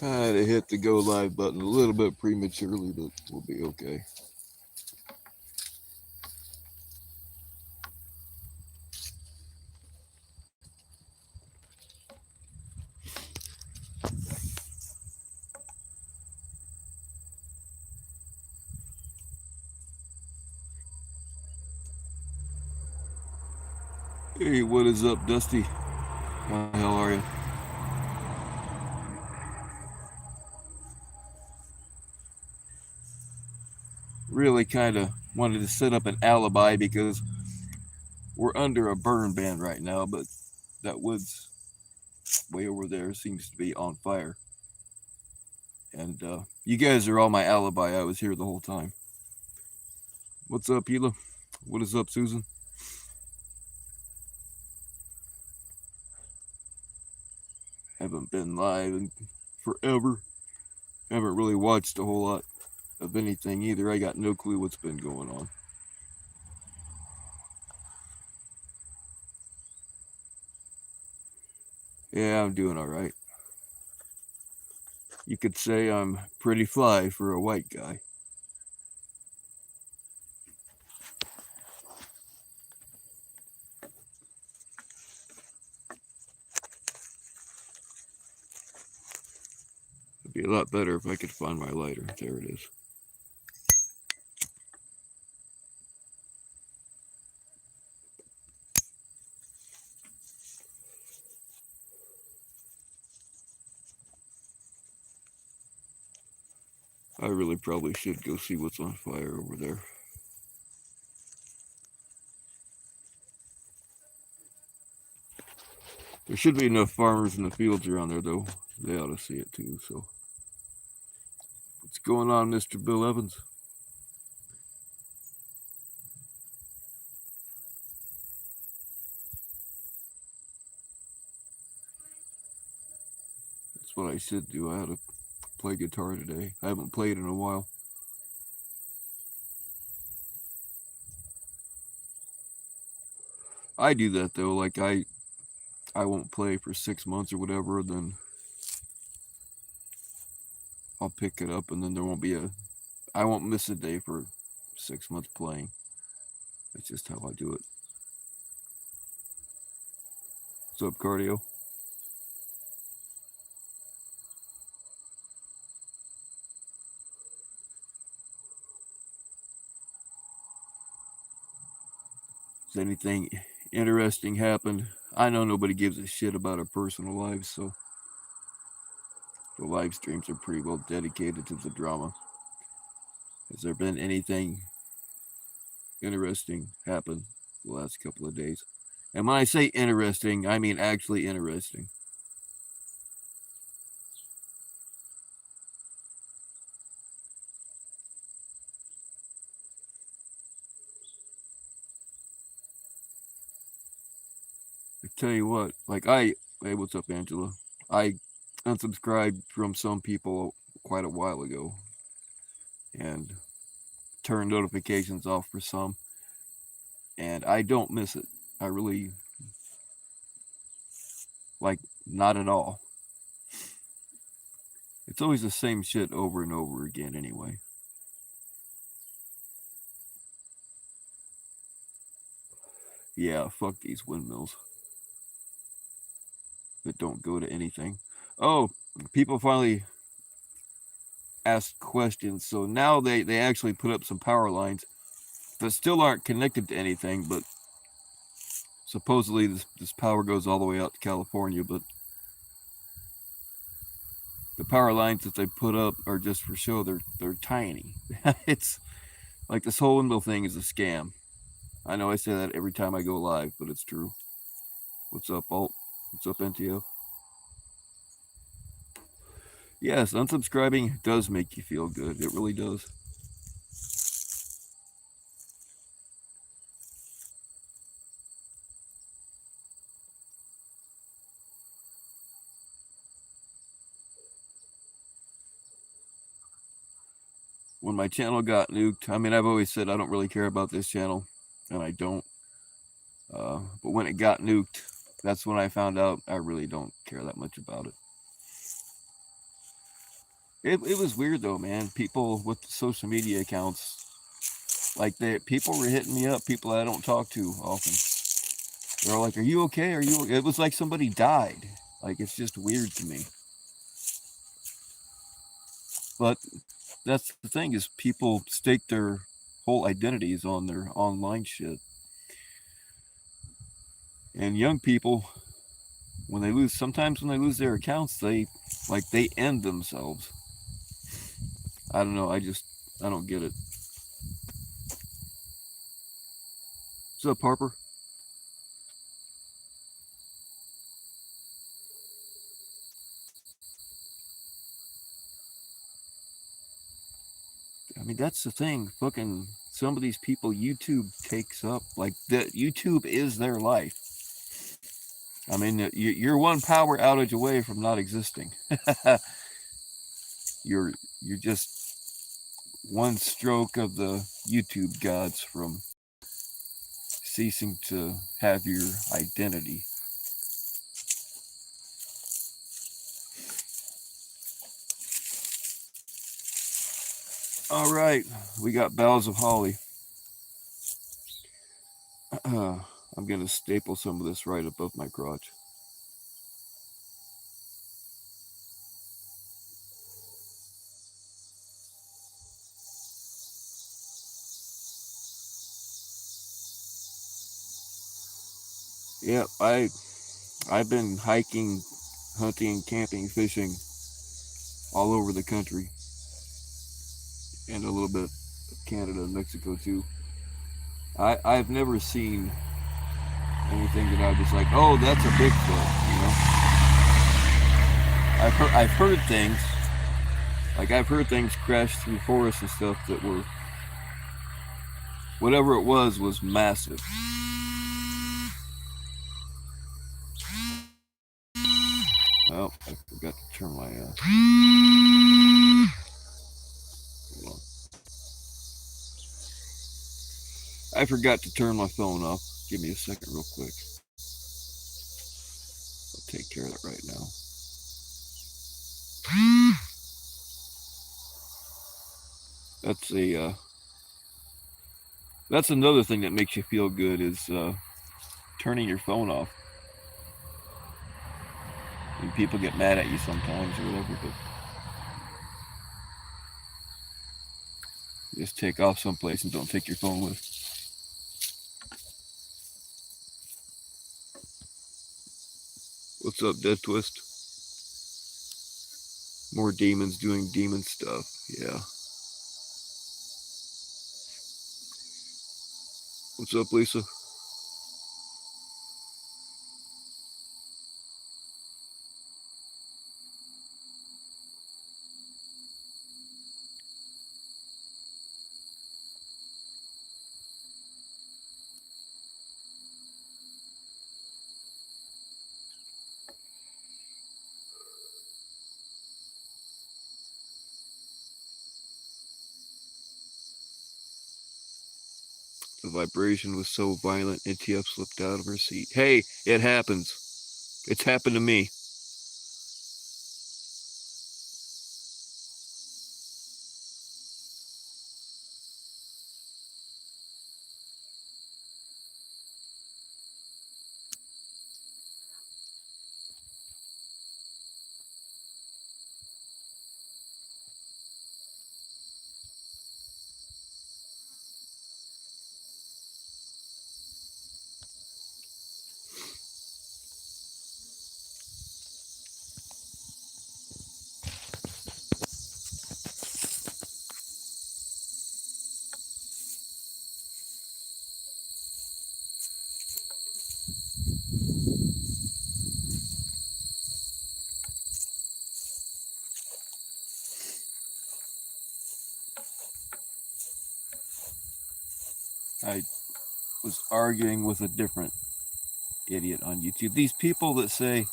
Kind of hit the go live button a little bit prematurely, but we'll be okay. Hey, what is up, Dusty? How the hell are you? Really kind of wanted to set up an alibi because we're under a burn ban right now, but that woods way over there seems to be on fire. And you guys are all my alibi. I was here the whole time. What's up, Hila? What is up, Susan? Haven't been live in forever. Haven't really watched a whole lot of anything either. I got no clue what's been going on. Yeah, I'm doing all right. You could say I'm pretty fly for a white guy. It'd be a lot better if I could find my lighter. There it is. I really probably should go see what's on fire over there. There should be enough farmers in the fields around there, though. They ought to see it too. So, what's going on, Mr. Bill Evans? That's what I should do. I had to play guitar today. I haven't played in a while. I do that though. Like I won't play for 6 months or whatever. Then I'll pick it up, and then there won't be a. I won't miss a day for 6 months playing. That's just how I do it. What's up, cardio? Has anything interesting happened? I know nobody gives a shit about our personal lives, so the live streams are pretty well dedicated to the drama. Has there been anything interesting happen the last couple of days? And when I say interesting, I mean actually interesting. I tell you what, hey, what's up, Angela? I unsubscribed from some people quite a while ago and turned notifications off for some, and I don't miss it. I really, like, not at all. It's always the same shit over and over again, anyway. Yeah, fuck these windmills that don't go to anything. Oh, people finally asked questions, so now they actually put up some power lines that still aren't connected to anything, but supposedly this power goes all the way out to California, but the power lines that they put up are just for show. They're tiny. It's like this whole windmill thing is a scam. I know I say that every time I go live, but it's true. What's up, Alt? What's up, NTO? Yes, unsubscribing does make you feel good. It really does. When my channel got nuked, I mean, I've always said I don't really care about this channel, and I don't. But when it got nuked, that's when I found out I really don't care that much about it. It was weird though, man. People with social media accounts, like people were hitting me up. People I don't talk to often. They're all like, "Are you okay? Are you?" It was like somebody died. Like it's just weird to me. But that's the thing is people stake their whole identities on their online shit. And young people, when they lose, sometimes when they lose their accounts, they end themselves. I don't know. I don't get it. What's up, Harper? I mean, that's the thing. Fucking some of these people, YouTube takes up like that. YouTube is their life. I mean, you're one power outage away from not existing. you're just one stroke of the YouTube gods from ceasing to have your identity. All right, we got boughs of holly. I'm gonna staple some of this right above my crotch. Yep, I've been hiking, hunting, camping, fishing all over the country, and a little bit of Canada and Mexico too. I've never seen anything that I was like, oh, that's a Bigfoot. I've heard things like I've heard things crash through forests and stuff that were whatever it was massive. Oh, I forgot to turn my. Hold on. I forgot to turn my phone off. Give me a second, real quick. I'll take care of that right now. That's a. That's another thing that makes you feel good is turning your phone off. And people get mad at you sometimes or whatever, but just take off someplace and don't take your phone with. What's up, Dead Twist? More demons doing demon stuff. Yeah. What's up, Lisa? The vibration was so violent, NTF slipped out of her seat. Hey, it happens. It's happened to me. I was arguing with a different idiot on YouTube. These people that say,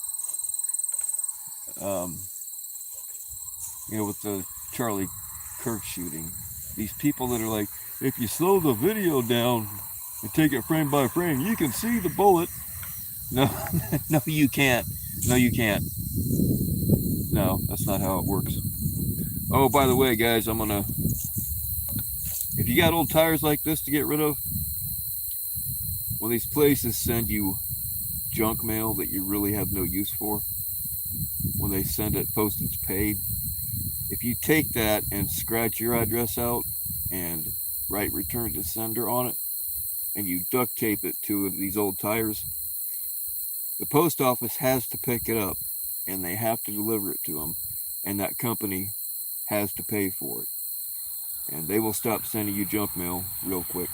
um, with the Charlie Kirk shooting, these people that are like, if you slow the video down and take it frame by frame, you can see the bullet. No, no, you can't. No, you can't. No, that's not how it works. Oh, by the way, guys, if you got old tires like this to get rid of, when these places send you junk mail that you really have no use for, when they send it postage paid, if you take that and scratch your address out and write return to sender on it, and you duct tape it to these old tires, the post office has to pick it up and they have to deliver it to them, and that company has to pay for it. And they will stop sending you junk mail real quick.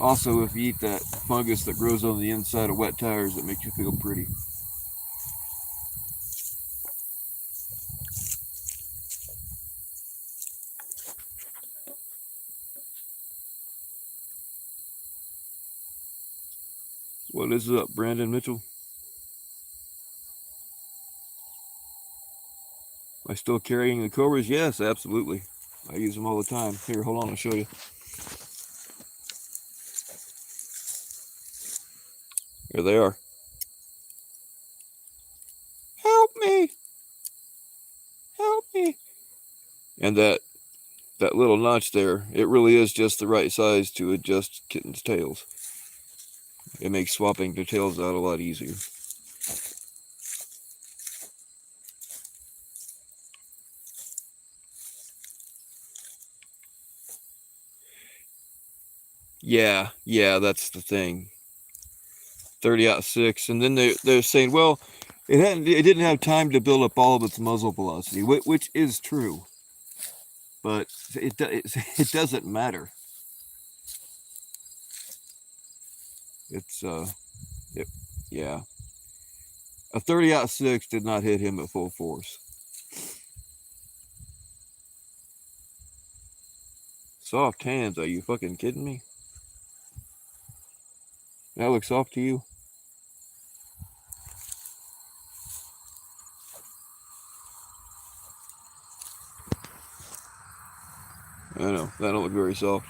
Also, if you eat that fungus that grows on the inside of wet tires, it makes you feel pretty. What is up, Brandon Mitchell? Am I still carrying the Cobras? Yes, absolutely. I use them all the time. Here, hold on, I'll show you. Here they are. Help me! Help me! And that little notch there, it really is just the right size to adjust kittens' tails. It makes swapping their tails out a lot easier. Yeah, that's the thing. 30-06, and then they're saying, well, it didn't have time to build up all of its muzzle velocity, which is true, but it doesn't matter. It's yeah, a 30-06 did not hit him at full force. Soft hands? Are you fucking kidding me? That looks soft to you? I know, that don't look very soft.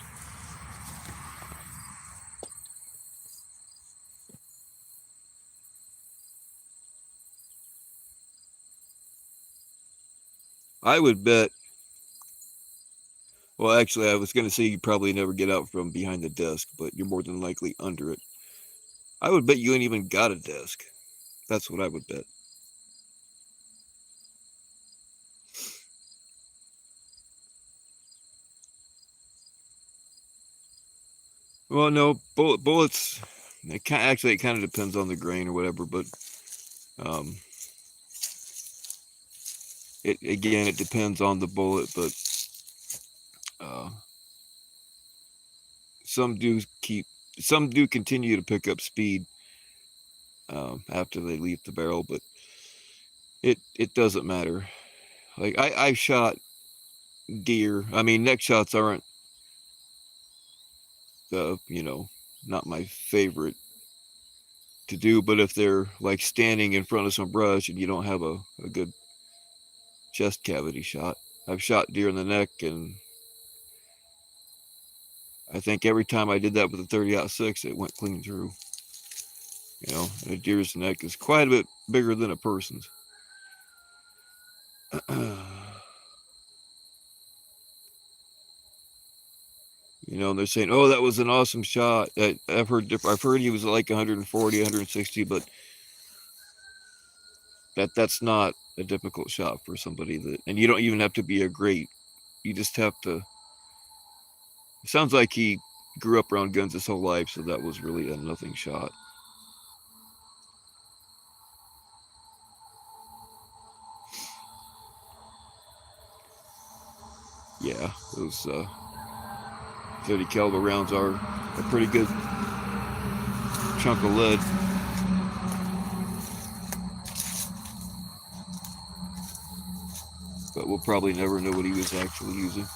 I would bet. Well, actually, I was going to say you probably never get out from behind the desk, but you're more than likely under it. I would bet you ain't even got a desk. That's what I would bet. Well, no, bullets. It kind of depends on the grain or whatever, but um, it depends on the bullet, but uh, some do continue to pick up speed after they leave the barrel, but it doesn't matter. Like I've shot deer. I mean, neck shots aren't not my favorite to do, but if they're like standing in front of some brush and you don't have a good chest cavity shot, I've shot deer in the neck, and I think every time I did that with a 30-06, it went clean through. And a deer's neck is quite a bit bigger than a person's. And they're saying, "Oh, that was an awesome shot." I've heard he was like 140, 160, but that's not a difficult shot for somebody and you don't even have to be a great. You just have to. It sounds like he grew up around guns his whole life, so that was really a nothing shot. Yeah, those 30 caliber rounds are a pretty good chunk of lead. But we'll probably never know what he was actually using.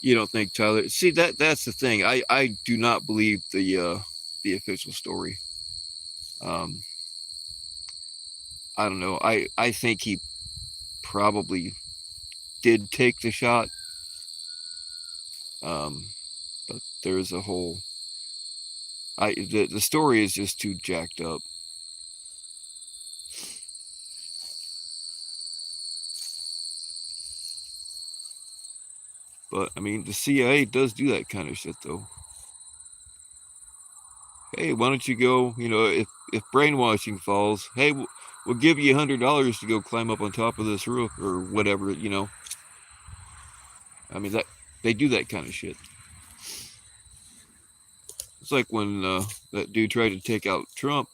You don't think, Tyler? See, that's the thing. I do not believe the official story. Um, I don't know. I think he probably did take the shot. But there's a whole the story is just too jacked up. But I mean, the CIA does do that kind of shit, though. Hey, why don't you go? You know, if brainwashing falls, hey, we'll give you $100 to go climb up on top of this roof or whatever. You know, I mean that they do that kind of shit. It's like when that dude tried to take out Trump.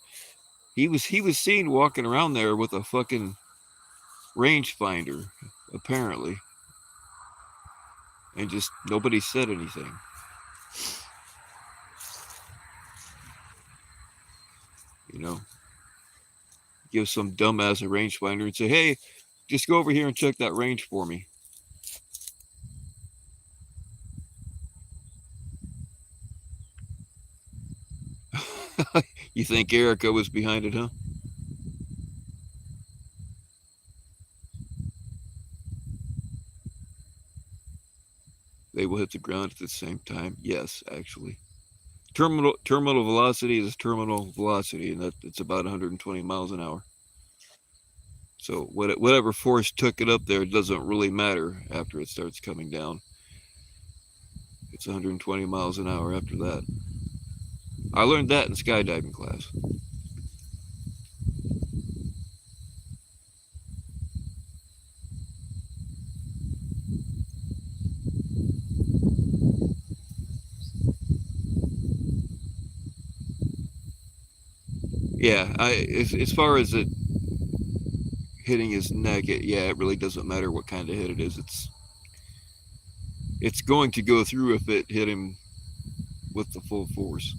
He was seen walking around there with a fucking rangefinder, apparently, and just nobody said anything. You know, give some dumbass a rangefinder and say, "Hey, just go over here and check that range for me." You think Erica was behind it, huh? They will hit the ground at the same time. Yes, actually. Terminal velocity is terminal velocity, and it's about 120 miles an hour. So whatever force took it up there doesn't really matter after it starts coming down. It's 120 miles an hour after that. I learned that in skydiving class. Yeah, as far as it hitting his neck, it really doesn't matter what kind of hit it is. It's going to go through if it hit him with the full force.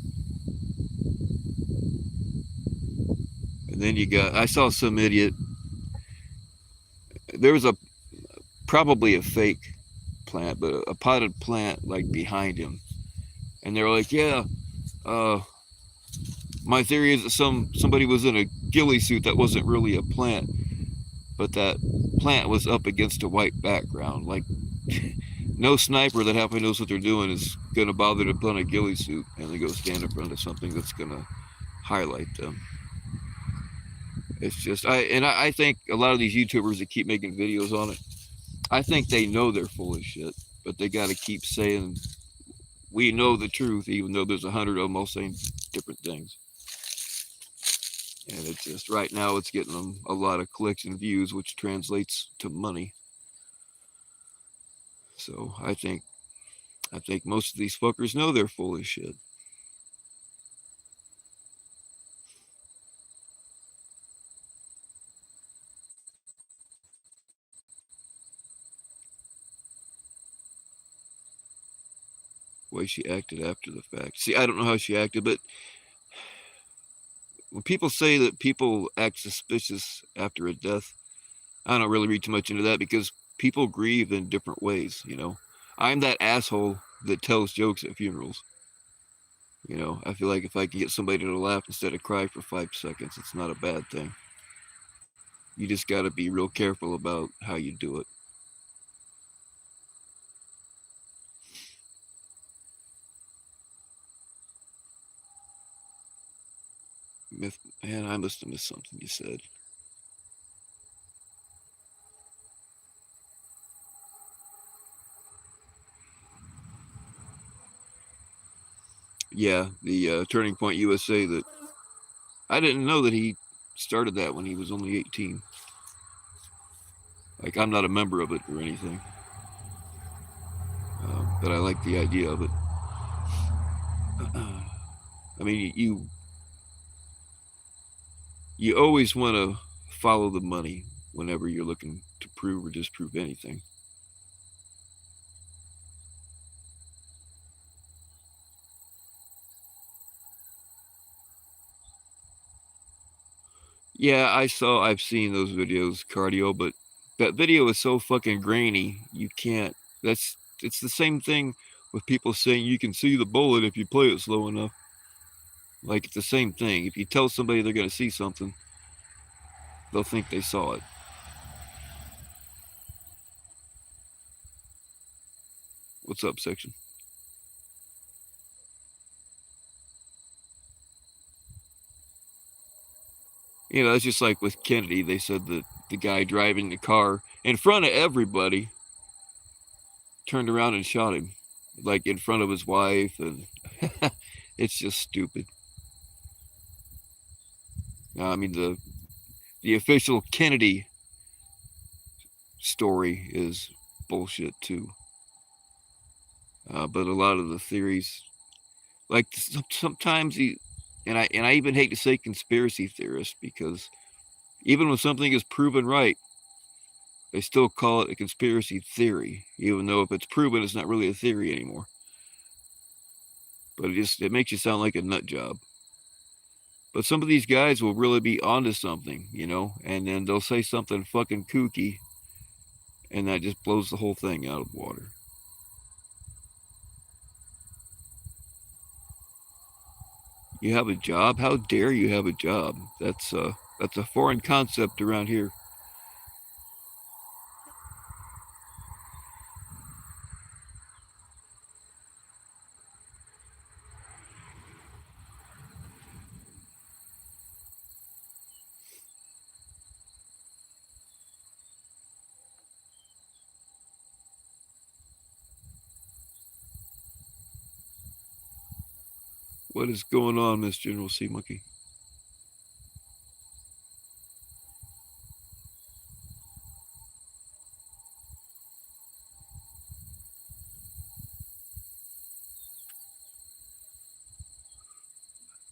And then I saw some idiot. There was probably a fake plant, but a potted plant like behind him, and they're like, yeah, my theory is that somebody was in a ghillie suit that wasn't really a plant, but that plant was up against a white background. Like, no sniper that halfway knows what they're doing is gonna bother to put on a ghillie suit and then go stand in front of something that's gonna highlight them. It's just I think a lot of these YouTubers that keep making videos on it, I think they know they're full of shit, but they got to keep saying we know the truth, even though there's 100 of them all saying different things. And it's just right now it's getting them a lot of clicks and views, which translates to money. So I think most of these fuckers know they're full of shit. Way she acted after the fact. See, I don't know how she acted, but when people say that people act suspicious after a death, I don't really read too much into that because people grieve in different ways, you know. I'm that asshole that tells jokes at funerals. You know, I feel like if I can get somebody to laugh instead of cry for 5 seconds, it's not a bad thing. You just got to be real careful about how you do it. Man, I must have missed something you said. Yeah, the Turning Point USA. That I didn't know that he started that when he was only 18. Like, I'm not a member of it or anything, but I like the idea of it. I mean, you always want to follow the money whenever you're looking to prove or disprove anything. Yeah, I've seen those videos, cardio, but that video is so fucking grainy, you can't. It's the same thing with people saying you can see the bullet if you play it slow enough. Like, it's the same thing. If you tell somebody they're going to see something, they'll think they saw it. What's up, section? You know, it's just like with Kennedy. They said that the guy driving the car in front of everybody turned around and shot him, like in front of his wife, and it's just stupid. I mean, the official Kennedy story is bullshit too. But a lot of the theories, like sometimes and I even hate to say conspiracy theorists, because even when something is proven right, they still call it a conspiracy theory, even though if it's proven, it's not really a theory anymore. But it makes you sound like a nut job. But some of these guys will really be onto something, you know, and then they'll say something fucking kooky, and that just blows the whole thing out of the water. You have a job? How dare you have a job? That's a foreign concept around here. What is going on, Miss General Sea Monkey?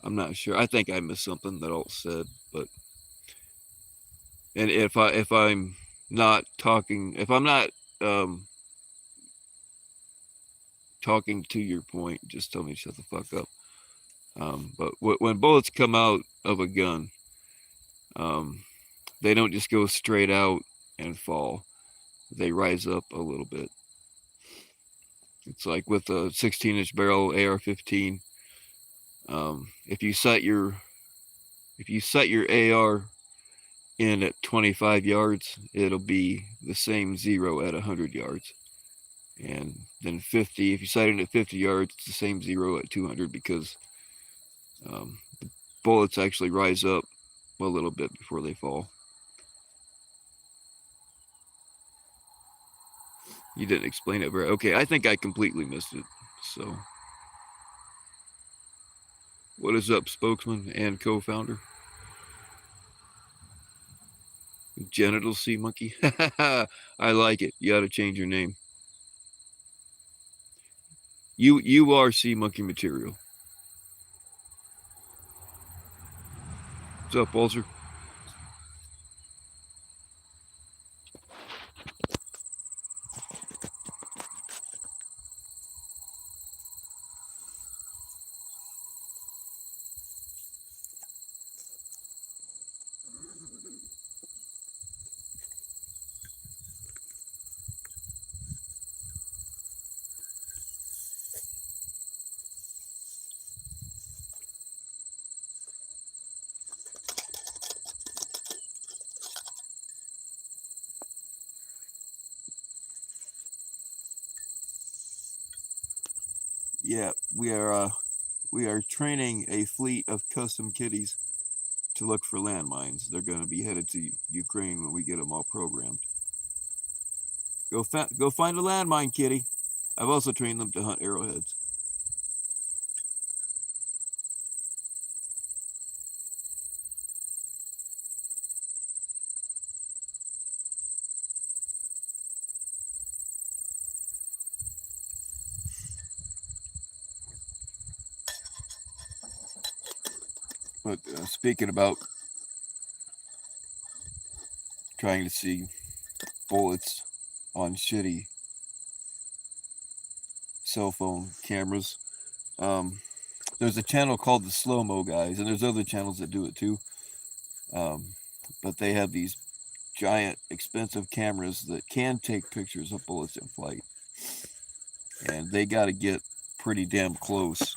I'm not sure. I think I missed something that Alt said, but and if I'm not talking, if I'm not talking to your point, just tell me to shut the fuck up. But when bullets come out of a gun, um, they don't just go straight out and fall. They rise up a little bit. It's like with a 16-inch barrel AR-15. If you set your AR in at 25 yards, it'll be the same zero at 100 yards. And then 50, if you sight it at 50 yards, it's the same zero at 200, because the bullets actually rise up a little bit before they fall. You didn't explain it very okay. I think I completely missed it. So, what is up, spokesman and co-founder? Genital Sea Monkey. I like it. You ought to change your name. You are Sea Monkey material. What's up, Walter? Yeah, we are training a fleet of custom kitties to look for landmines. They're going to be headed to Ukraine when we get them all programmed. Go find a landmine, kitty. I've also trained them to hunt arrowheads. But speaking about trying to see bullets on shitty cell phone cameras, there's a channel called the Slow Mo Guys, and there's other channels that do it too. But they have these giant, expensive cameras that can take pictures of bullets in flight, and they got to get pretty damn close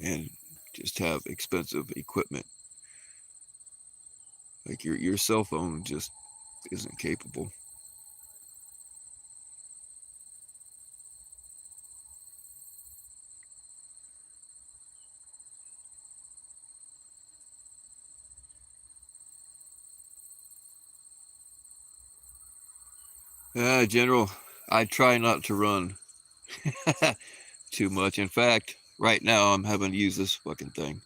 and just have expensive equipment. Like your cell phone just isn't capable. General, I try not to run too much. In fact, right now I'm having to use this fucking thing.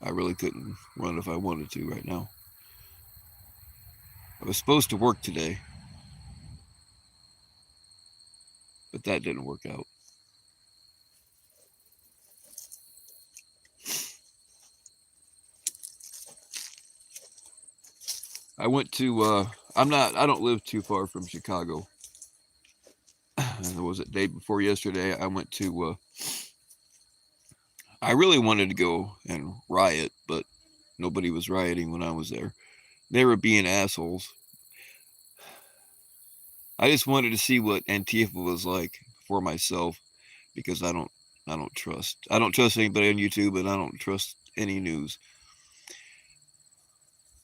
I really couldn't run if I wanted to right now. I was supposed to work today, but that didn't work out. I went to I don't live too far from Chicago. And was it day before yesterday? I went to I really wanted to go and riot, but nobody was rioting when I was there. They were being assholes. I just wanted to see what Antifa was like for myself because I don't trust anybody on YouTube, and I don't trust any news.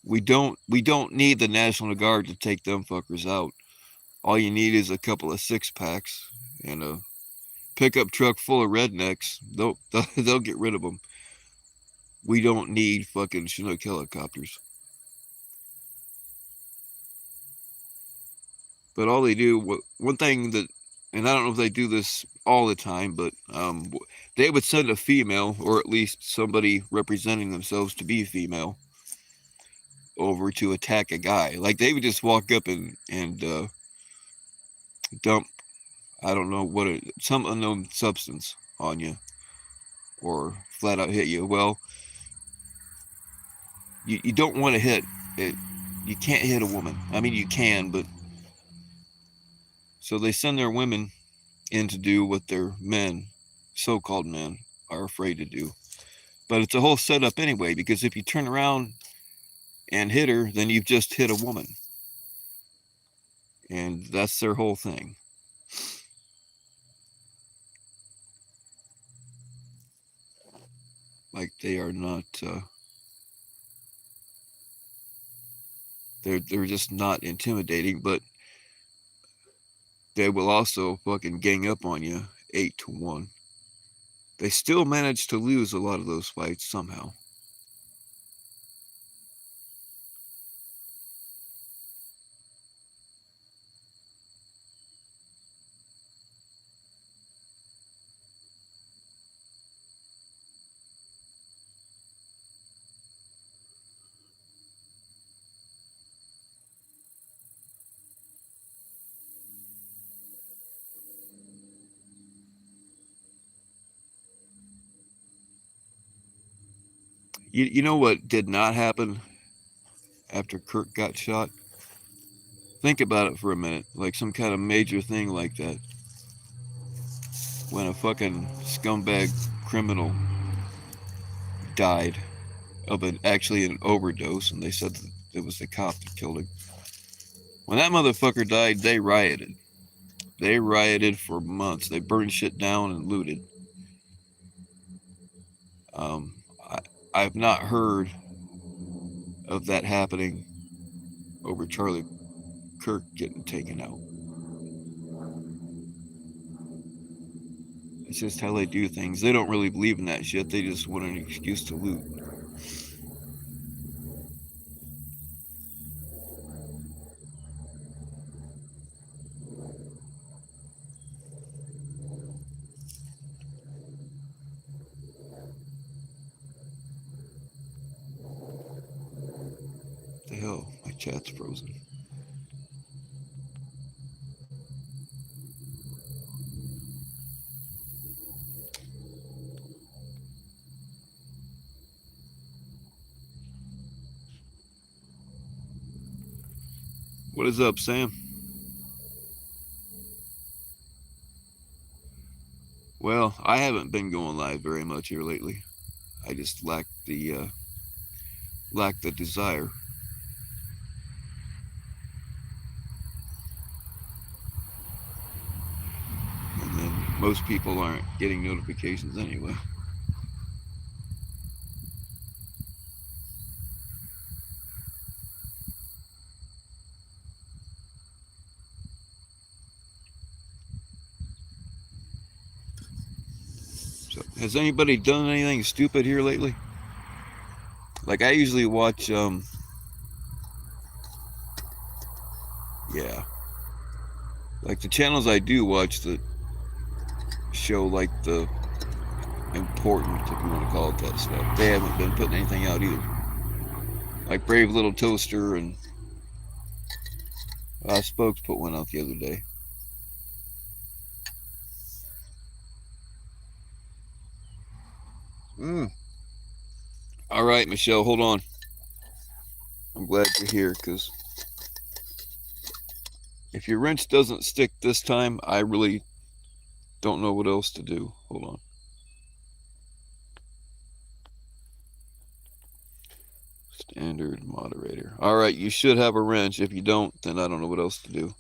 We don't need the National Guard to take them fuckers out. All you need is a couple of 6-packs and a pickup truck full of rednecks. They'll get rid of them. We don't need fucking Chinook helicopters. But all they do, one thing that, and I don't know if they do this all the time, but they would send a female, or at least somebody representing themselves to be female, over to attack a guy. Like they would just walk up and dump, I don't know what some unknown substance on you, or flat out hit you. Well, you don't want to hit it. You can't hit a woman. I mean, you can, but so they send their women in to do what their men, so-called men, are afraid to do. But it's a whole setup anyway, because if you turn around and hit her, then you've just hit a woman. And that's their whole thing. Like they are not, they're just not intimidating, but they will also fucking gang up on you 8-1. They still manage to lose a lot of those fights somehow. You know what did not happen after Kirk got shot? Think about it for a minute. Like some kind of major thing like that. When a fucking scumbag criminal died of actually an overdose, and they said that it was the cop that killed him. When that motherfucker died, they rioted. They rioted for months. They burned shit down and looted. Um, I've not heard of that happening over Charlie Kirk getting taken out. It's just how they do things. They don't really believe in that shit. They just want an excuse to loot. The hell, my chat's frozen. What is up, Sam? Well, I haven't been going live very much here lately. I just lack the desire. And then most people aren't getting notifications anyway. Has anybody done anything stupid here lately? Like I usually watch, yeah, like the channels I do watch that show like the important, if you want to call it that stuff. They haven't been putting anything out either. Like Brave Little Toaster and Spokes put one out the other day. Mm. All right, Michelle, hold on. I'm glad you're here because if your wrench doesn't stick this time, I really don't know what else to do. Hold on. Standard moderator. All right, you should have a wrench. If you don't, then I don't know what else to do.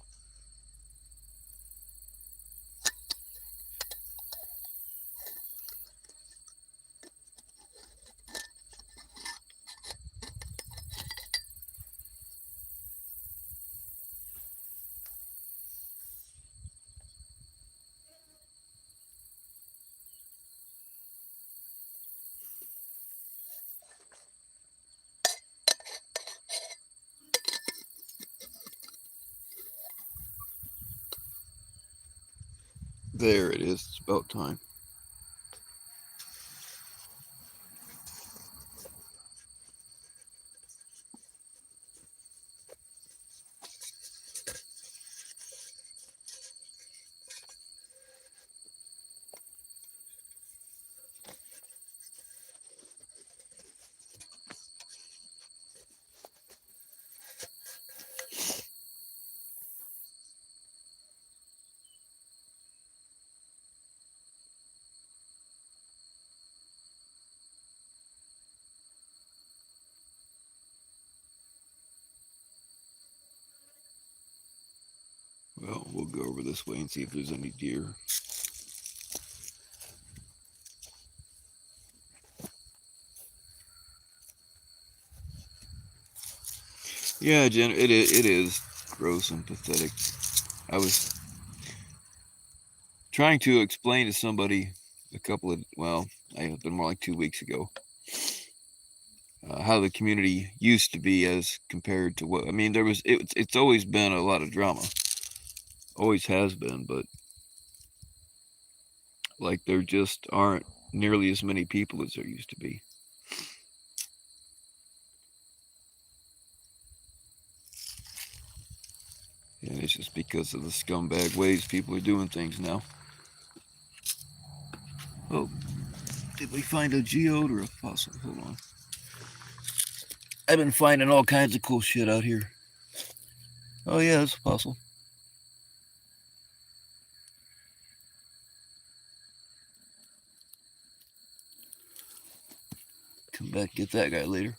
There it is. It's about time. Well, we'll go over this way and see if there's any deer. Yeah, Jen, it is gross and pathetic. I was trying to explain to somebody it's been more like 2 weeks ago, how the community used to be as compared to what, I mean, it's always been a lot of drama. Always has been, but like there just aren't nearly as many people as there used to be. And it's just because of the scumbag ways people are doing things now. Oh, did we find a geode or a fossil? Hold on. I've been finding all kinds of cool shit out here. Oh yeah, it's a fossil. Come back and get that guy later.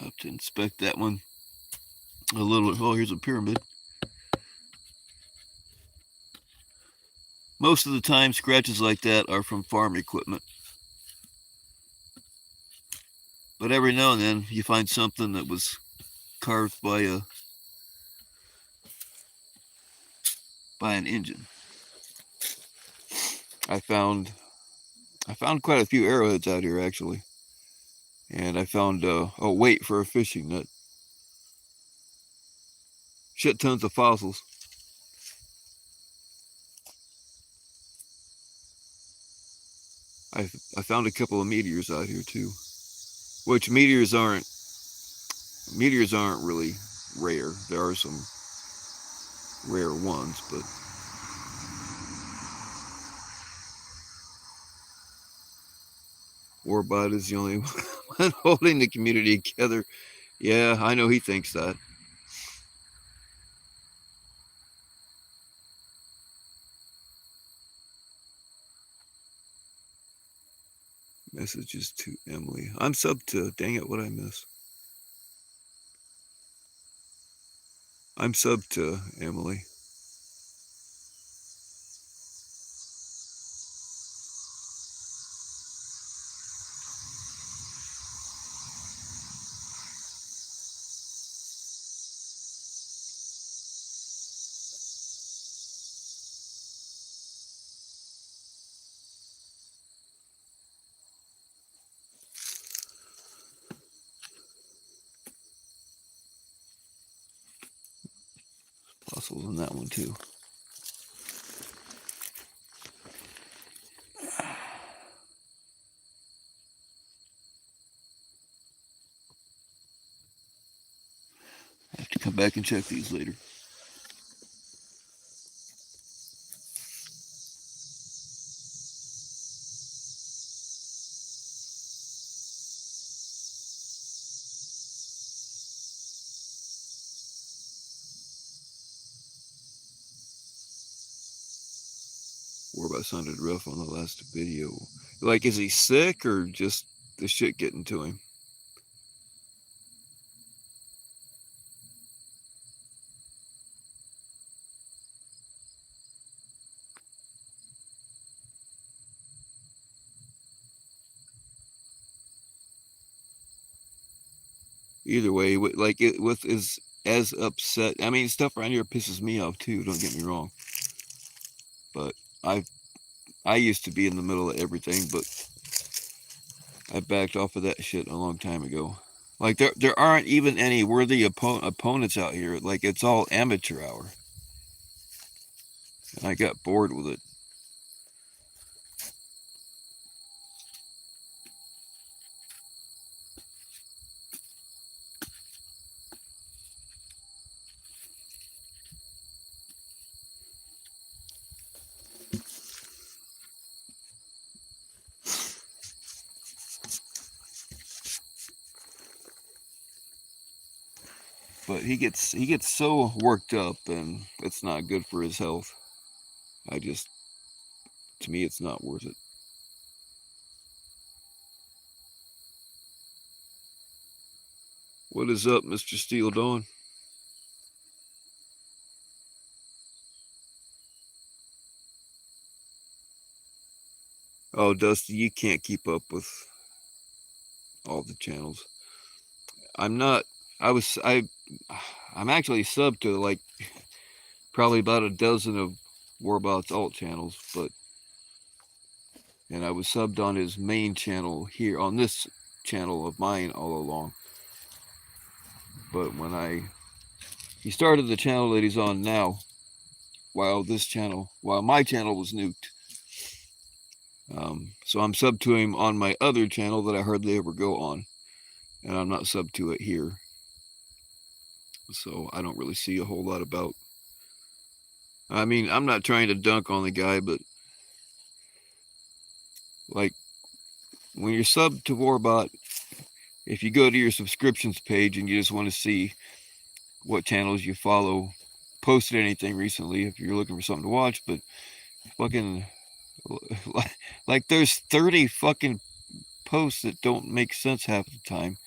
I have to inspect that one a little. Oh, here's a pyramid. Most of the time, scratches like that are from farm equipment. But every now and then, you find something that was carved by an engine. I found quite a few arrowheads out here actually, and I found weight for a fishing net. Shit tons of fossils. I found a couple of meteors out here too, which meteors aren't really rare. There are some rare ones, but Warbot is the only one holding the community together. Yeah, I know he thinks that. Messages to Emily. I'm sub to. Dang it, what I miss? I'm sub to Emily. Muscles in that one too. I have to come back and check these later. Warbot sounded rough on the last video. Like, is he sick or just the shit getting to him? Either way, like it with is as upset. I mean, stuff around here pisses me off too. Don't get me wrong. But I used to be in the middle of everything, but I backed off of that shit a long time ago. Like there aren't even any worthy opponents out here. Like it's all amateur hour. And I got bored with it. But he gets so worked up, and it's not good for his health. To me, it's not worth it. What is up, Mr. Steel Dawn? Oh, Dusty, you can't keep up with all the channels. I'm not. I'm actually subbed to like probably about a dozen of Warbot's alt channels, and I was subbed on his main channel here on this channel of mine all along. But when he started the channel that he's on now, while my channel was nuked. So I'm subbed to him on my other channel that I hardly ever go on, and I'm not subbed to it here. So I don't really see a whole lot about. I mean, I'm not trying to dunk on the guy, but like when you're subbed to Warbot, if you go to your subscriptions page and you just want to see what channels you follow, posted anything recently if you're looking for something to watch, but fucking like there's 30 fucking posts that don't make sense half the time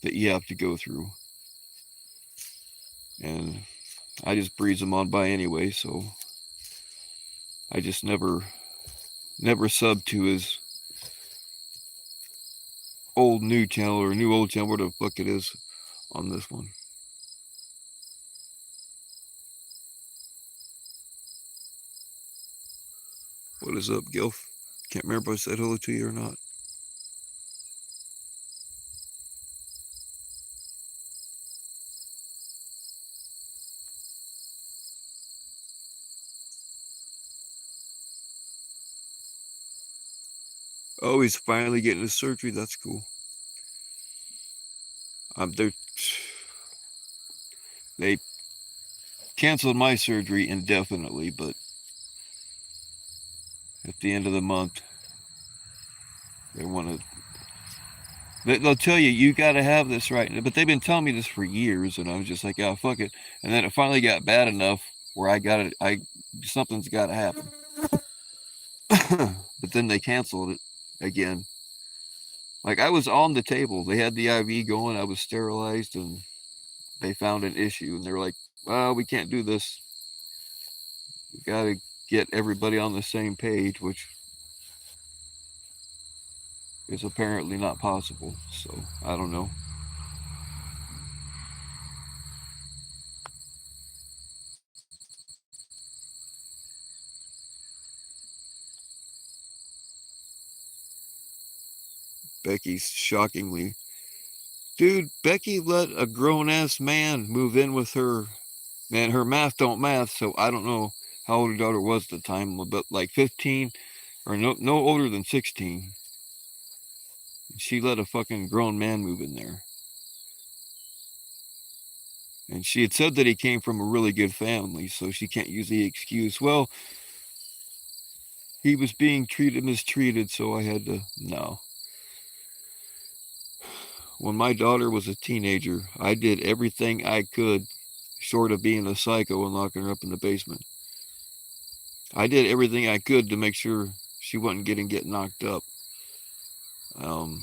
that you have to go through. And I just breeze them on by anyway, so I just never sub to his old new channel or new old channel, where the fuck it is on this one. What is up, Gilf? Can't remember if I said hello to you or not. Oh, he's finally getting his surgery. That's cool. They canceled my surgery indefinitely, but at the end of the month, they want to. They'll tell you got to have this right, but they've been telling me this for years, and I was just like, oh fuck it. And then it finally got bad enough where I got it. Something's got to happen. But then they canceled it again. Like I was on the table. They had the IV going. I was sterilized, and they found an issue, and they're like, "Well, we can't do this. We got to get everybody on the same page," which is apparently not possible. So I don't know. Becky's shockingly, dude. Becky let a grown ass man move in with her Man, her math don't math, so I don't know how old her daughter was at the time, but like 15 or no older than 16. She let a fucking grown man move in there. And she had said that he came from a really good family, so she can't use the excuse, well, he was being mistreated, so I had to. No. When my daughter was a teenager, I did everything I could, short of being a psycho and locking her up in the basement. I did everything I could to make sure she wasn't getting knocked up. And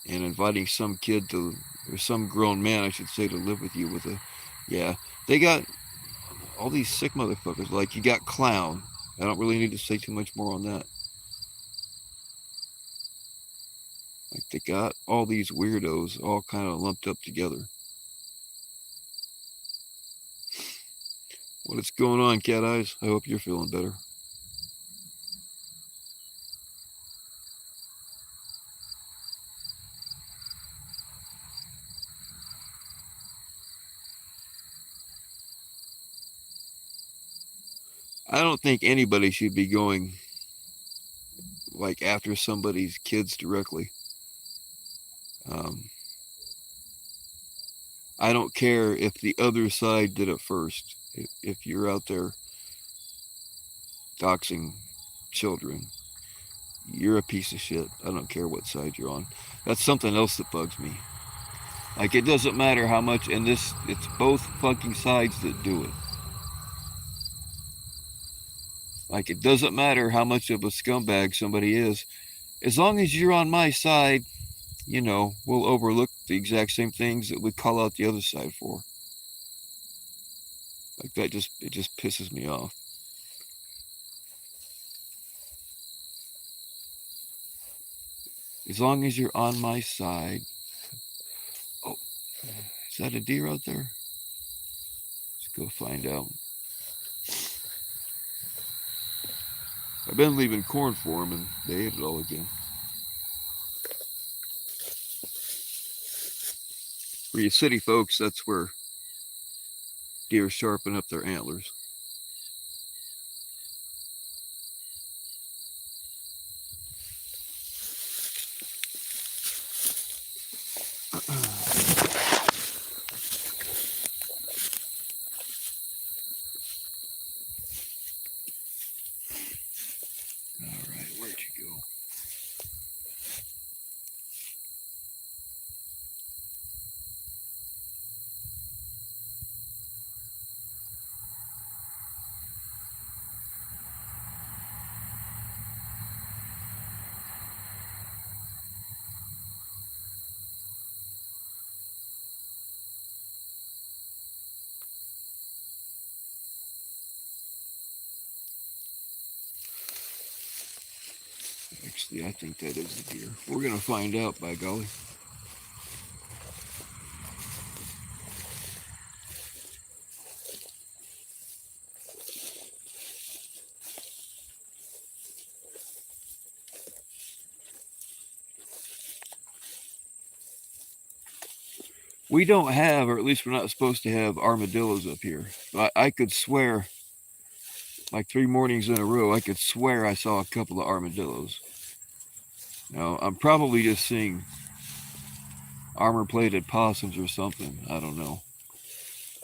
inviting some kid to, or some grown man, I should say, to live with you with a, yeah. They got all these sick motherfuckers. Like, you got clown. I don't really need to say too much more on that. Like, they got all these weirdos all kind of lumped up together. What is going on, Cat Eyes? I hope you're feeling better. I don't think anybody should be going like after somebody's kids directly. I don't care if the other side did it first. If you're out there doxing children, you're a piece of shit. I don't care what side you're on. That's something else that bugs me. Like, it doesn't matter how much, and it's both fucking sides that do it. Like, it doesn't matter how much of a scumbag somebody is. As long as you're on my side, you know, we'll overlook the exact same things that we call out the other side for. Like, it just pisses me off. As long as you're on my side. Oh, is that a deer out there? Let's go find out. I've been leaving corn for them, and they ate it all again. For you city folks, that's where deer sharpen up their antlers. Actually, I think that is the deer. We're going to find out, by golly. We don't have, or at least we're not supposed to have, armadillos up here. I could swear, like 3 mornings in a row, I could swear I saw a couple of armadillos. Now, I'm probably just seeing armor-plated possums or something. I don't know.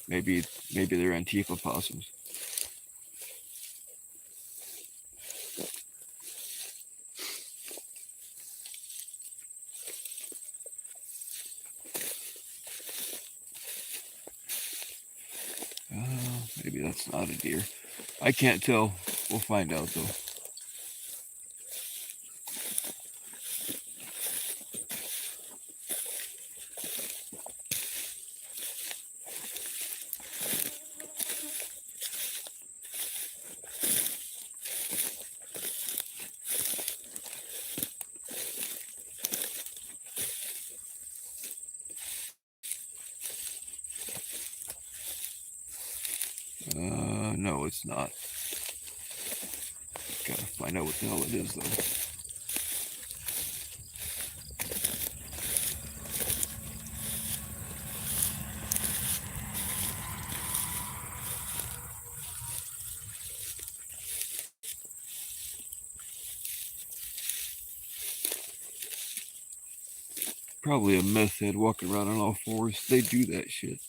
Maybe they're Antifa possums. Maybe that's not a deer. I can't tell. We'll find out, though. No, it's not. Gotta find out what the hell it is, though. Probably a meth head walking around on all fours. They do that shit.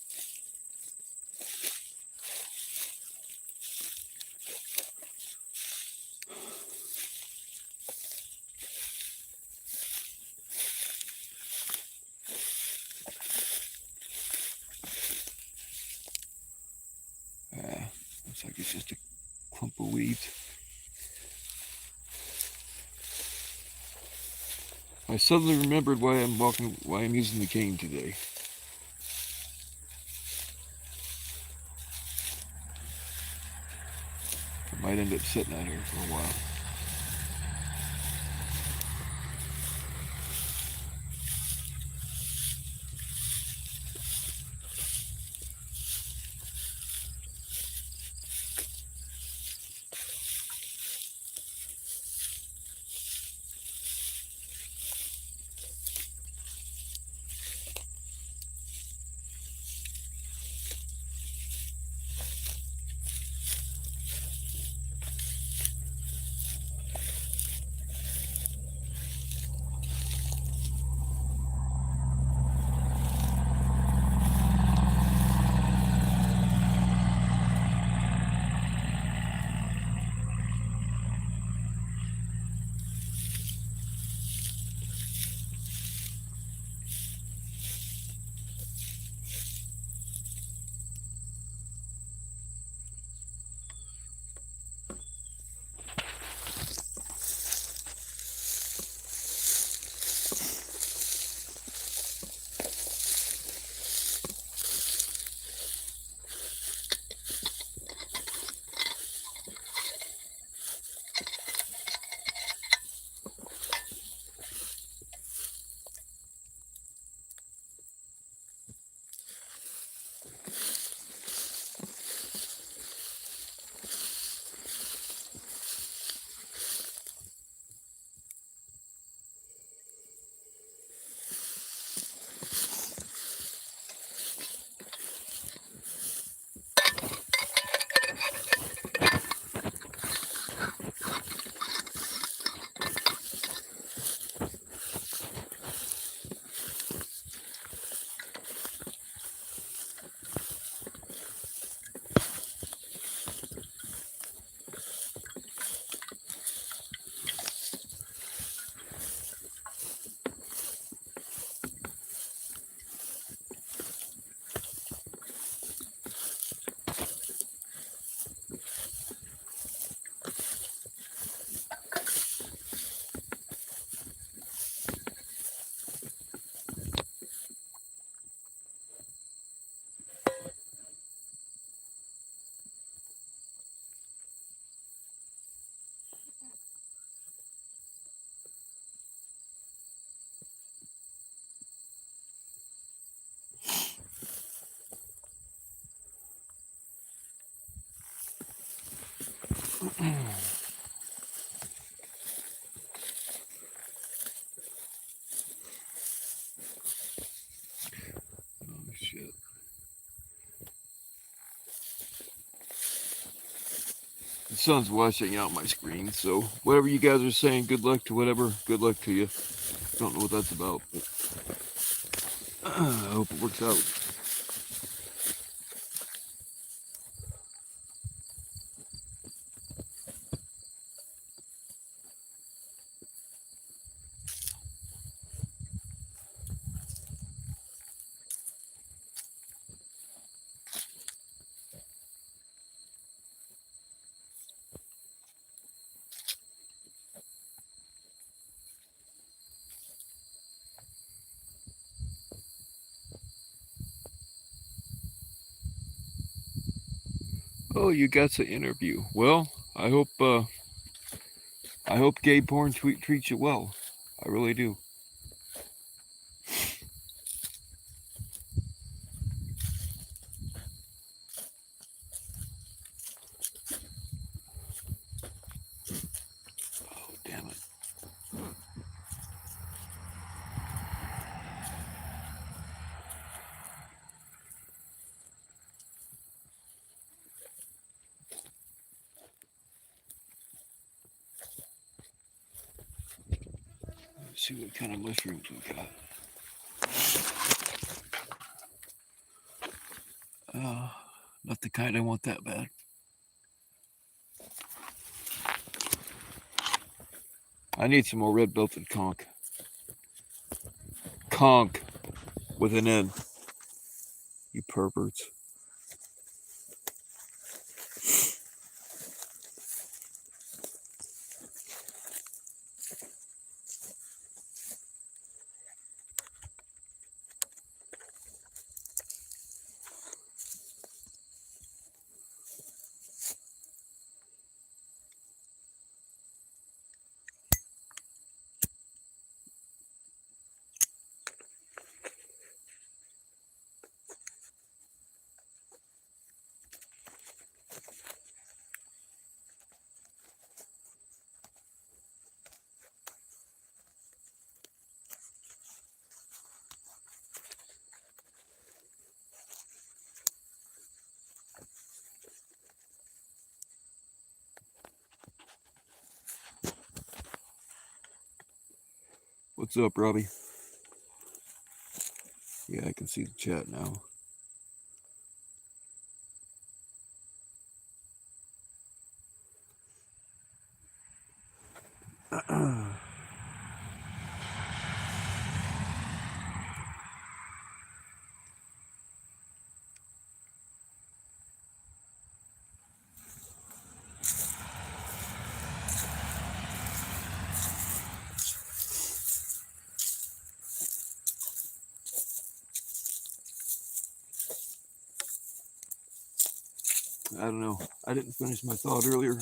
Looks like it's just a clump of weeds. I suddenly remembered why I'm using the cane today. I might end up sitting out here for a while. Oh shit. The sun's washing out my screen, so whatever you guys are saying, good luck to whatever, good luck to you. Don't know what that's about, but I hope it works out. Oh, you got the interview. Well, I hope Gabe Porn treats you well. I really do. Oh, damn it. Let's see what kind of mushrooms we got. Not the kind I want that bad. I need some more red belted conch. Conch with an N. You perverts. What's up, Robbie? Yeah, I can see the chat now. I don't know. I didn't finish my thought earlier.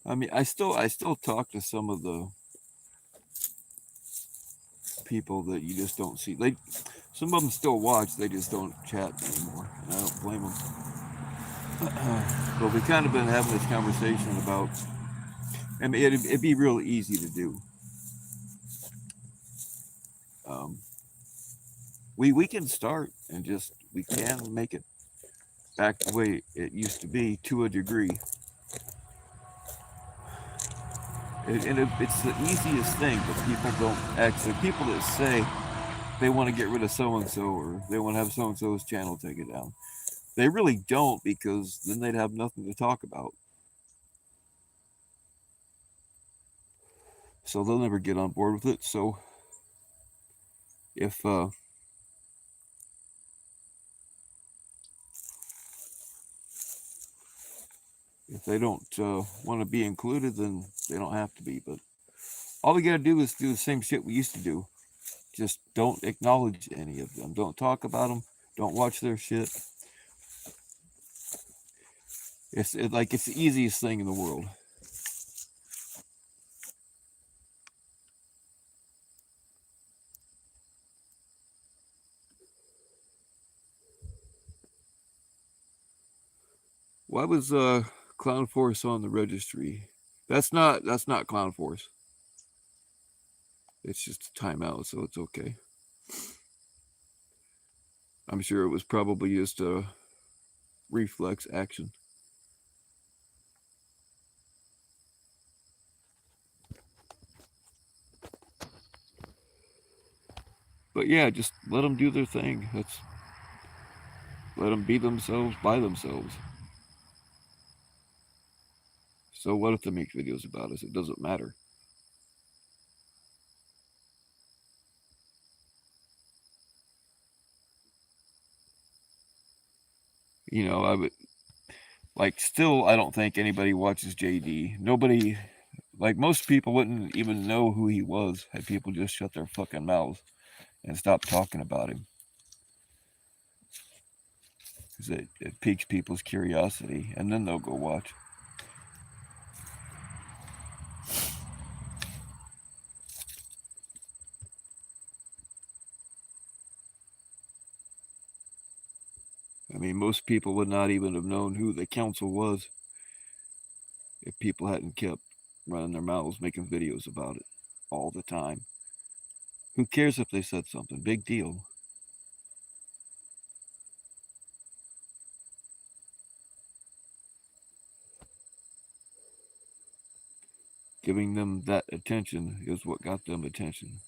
I mean, I still talk to some of the people that you just don't see. Like, some of them still watch, they just don't chat anymore, and I don't blame them. But we kind of been having this conversation about. I mean, it'd be real easy to do. We can start and just we can make it back the way it used to be to a degree. It's the easiest thing, but people don't actually. People that say they want to get rid of so and so or they want to have so and so's channel taken down, they really don't, because then they'd have nothing to talk about. So they'll never get on board with it. So if they don't want to be included, then they don't have to be. But all we got to do is do the same shit we used to do. Just don't acknowledge any of them. Don't talk about them. Don't watch their shit. It's the easiest thing in the world. Why was Clown Force on the registry? That's not Clown Force. It's just a timeout, so it's okay. I'm sure it was probably just a reflex action. But yeah, just let them do their thing. Let them be themselves by themselves. So what if they make videos about us? It doesn't matter. You know, I would still. I don't think anybody watches JD. Nobody, most people wouldn't even know who he was had people just shut their fucking mouths and stop talking about him. Because it piques people's curiosity, and then they'll go watch. I mean, most people would not even have known who the council was if people hadn't kept running their mouths, making videos about it all the time. Who cares if they said something? Big deal. Giving them that attention is what got them attention.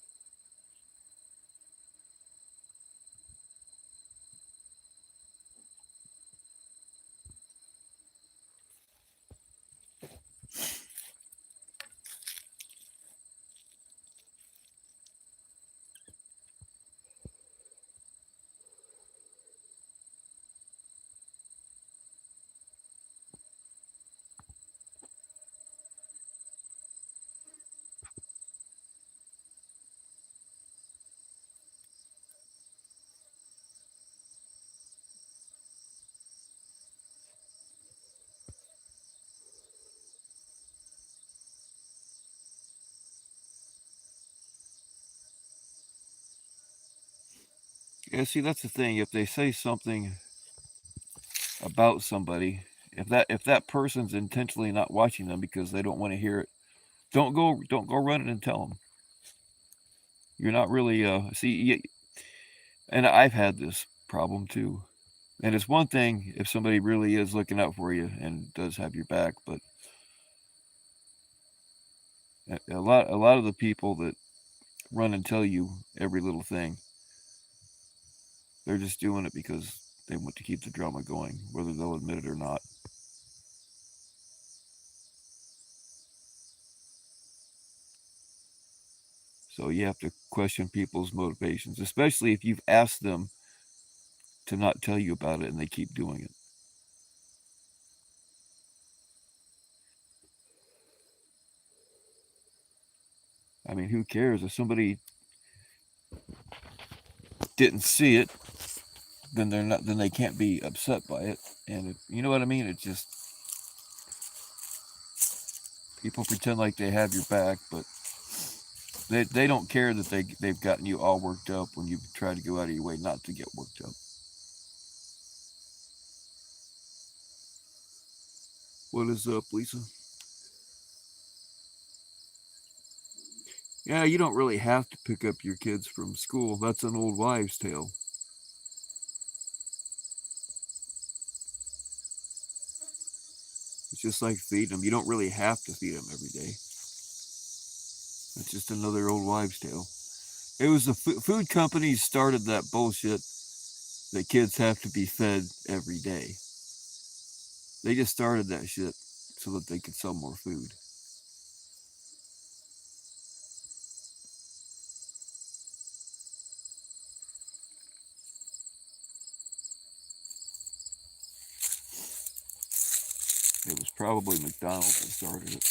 Yeah, see, that's the thing. If they say something about somebody, if that person's intentionally not watching them because they don't want to hear it, don't go running and tell them. You're not really and I've had this problem too. And it's one thing if somebody really is looking out for you and does have your back, but a lot of the people that run and tell you every little thing, they're just doing it because they want to keep the drama going, whether they'll admit it or not. So you have to question people's motivations, especially if you've asked them to not tell you about it and they keep doing it. I mean, who cares if somebody didn't see it? Then they're not. Then they can't be upset by it. And you know what I mean? It just people pretend like they have your back, but they don't care that they've gotten you all worked up when you try to go out of your way not to get worked up. What is up, Lisa? Yeah, you don't really have to pick up your kids from school. That's an old wives' tale. It's just like feeding them. You don't really have to feed them every day. That's just another old wives' tale. It was the food companies started that bullshit that kids have to be fed every day. They just started that shit so that they could sell more food. It was probably McDonald's that started it.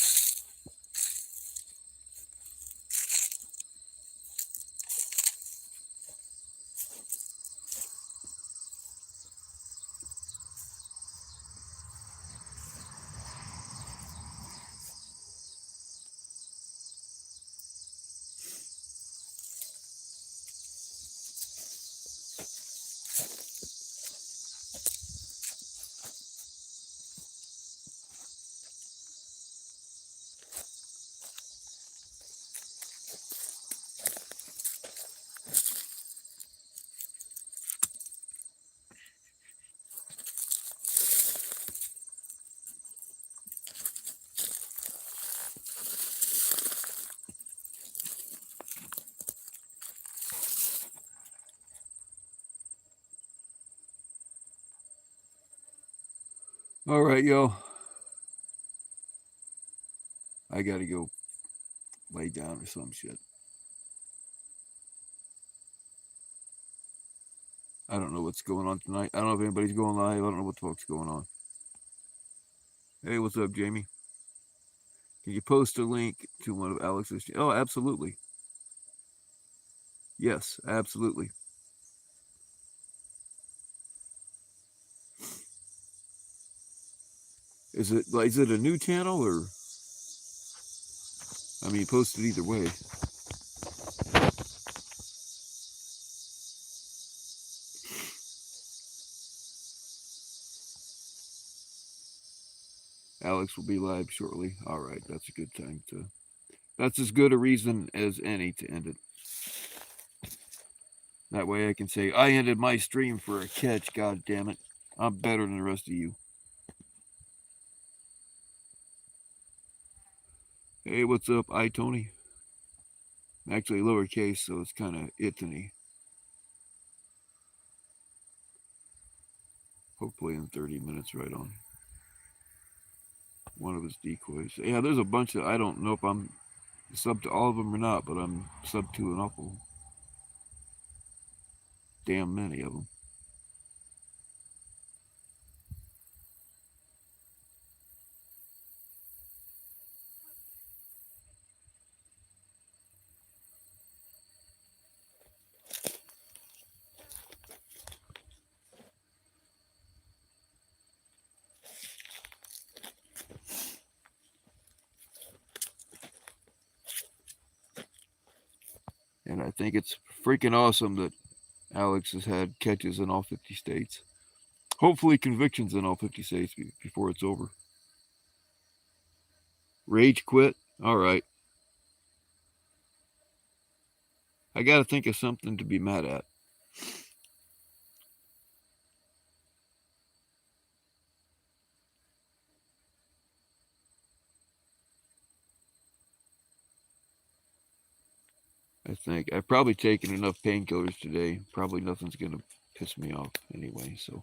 All right, yo. I gotta go lay down or some shit. I don't know what's going on tonight. I don't know if anybody's going live. I don't know what the fuck's going on. Hey, what's up, Jamie? Can you post a link to one of Alex's? Oh, absolutely. Yes, absolutely. Is it a new channel or? I mean, post it either way. Alex will be live shortly. All right, that's a good time to. That's as good a reason as any to end it. That way I can say I ended my stream for a catch. God damn it, I'm better than the rest of you. Hey, what's up, Tony? Actually, lowercase, so it's kind of Itany. Hopefully in 30 minutes, right on. One of his decoys. Yeah, there's a bunch of. I don't know if I'm sub to all of them or not, but I'm sub to an awful damn many of them. And I think it's freaking awesome that Alex has had catches in all 50 states. Hopefully convictions in all 50 states before it's over. Rage quit? All right. I got to think of something to be mad at. I think I've probably taken enough painkillers today. Probably nothing's going to piss me off anyway, so.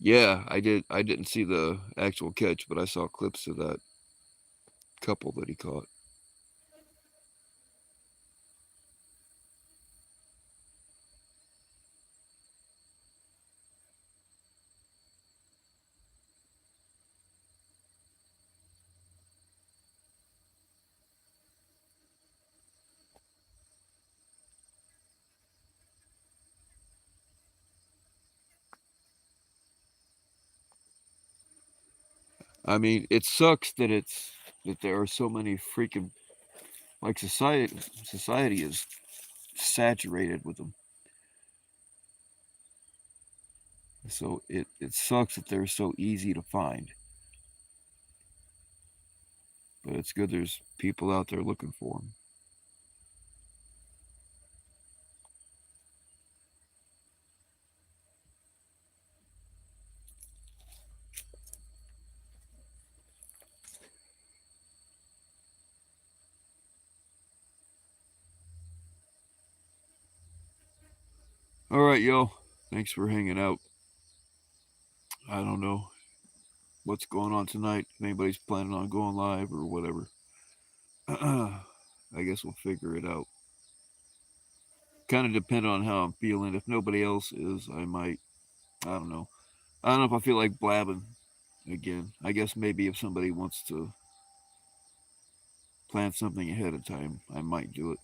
Yeah, I did. I didn't see the actual catch, but I saw clips of that couple that he caught. I mean, it sucks that there are so many freaking like society is saturated with them. So it sucks that they're so easy to find. But it's good there's people out there looking for them. All right, yo. Thanks for hanging out. I don't know what's going on tonight. If anybody's planning on going live or whatever. I guess we'll figure it out. Kind of depend on how I'm feeling. If nobody else is, I might. I don't know. I don't know if I feel like blabbing again. I guess maybe if somebody wants to plan something ahead of time, I might do it.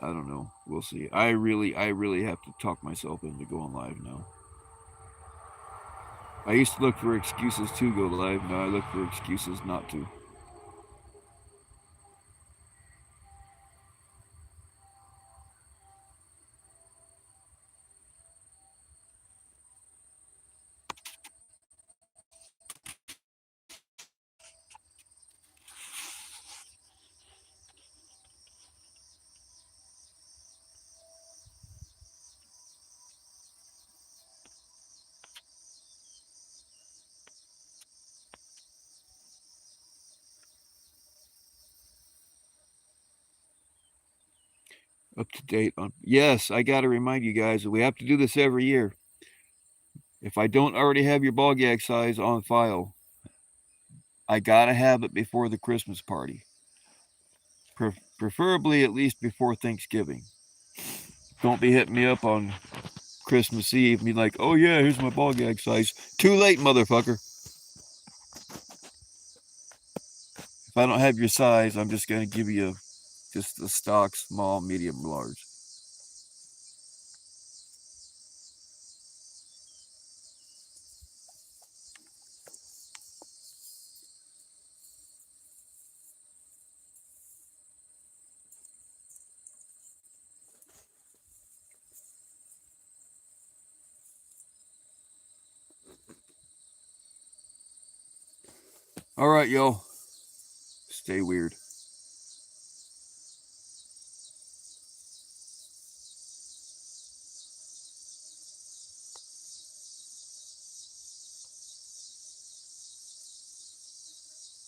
I don't know. We'll see. I really have to talk myself into going live now. I used to look for excuses to go live. Now I look for excuses not to. Up to date on. Yes, I got to remind you guys that we have to do this every year. If I don't already have your ball gag size on file, I got to have it before the Christmas party. Preferably at least before Thanksgiving. Don't be hitting me up on Christmas Eve and be like, oh yeah, here's my ball gag size. Too late, motherfucker. If I don't have your size, I'm just going to give you just the stock, small, medium, large. All right, yo. Stay weird.